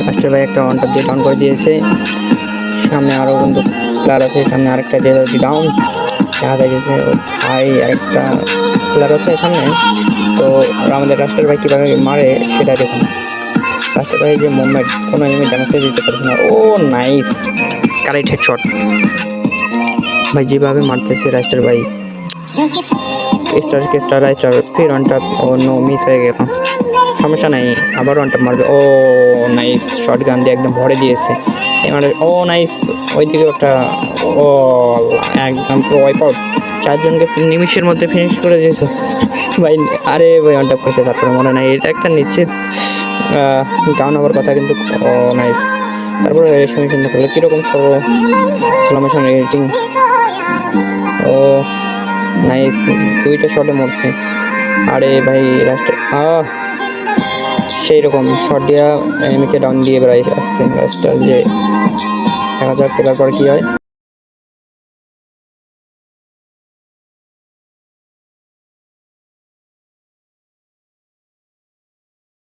লাস্টের ভাই একটা ওয়ান টপ দিয়ে ডাউন করে দিয়েছে। সামনে আরও কিন্তু প্লেয়ার আছে, সামনে আরেকটা দিয়ে ডাউন দেখা গেছে। ভাই আরেকটা প্লেয়ার হচ্ছে সামনে। তো আমাদের রাষ্ট্রের ভাই কীভাবে মারে সেটা দেখুন। রাষ্ট্রের ভাই যে মুভমেন্ট, কোনো এনিমি ড্যামেজে দিতে পারছে না। ও নাইস কারেক্ট হেডশট ভাই, যেভাবে মারতেছে রাষ্ট্রের ভাই। স্টার রাইস্টার ফির ওয়ান টপ। ও নো, মিস হয়ে গেল, সমস্যা নাই, আবার ওয়ান টপ মারবে। ও নাইস শর্ট গান দিয়ে একদম ভরে দিয়েছে এবারে। ও নাইস, ওইদিকে ওটা। ও একদম পুরো ওয়াইপ আউট, চারজনকে নিমিষের মধ্যে ফিনিশ করে দিয়েছে ভাই। আরে ভাই ওয়ান টপ করতে তারপরে মনে নাই, এটা একটা নিশ্চিত ডাউন হওয়ার কথা কিন্তু। ও নাইস, তারপরে শুনে শুনতে পারলো কীরকম স্লোমেশন এডিটিং। ও নাইস, দুইটা শটে মরছে। আরে ভাই লাস্টে সেই রকম শট দিয়া এনিমিকে ডাউন দিয়ে বেড়াই আসছে লাস্টটা। যে দেখা যাক খেলার পর কী হয়।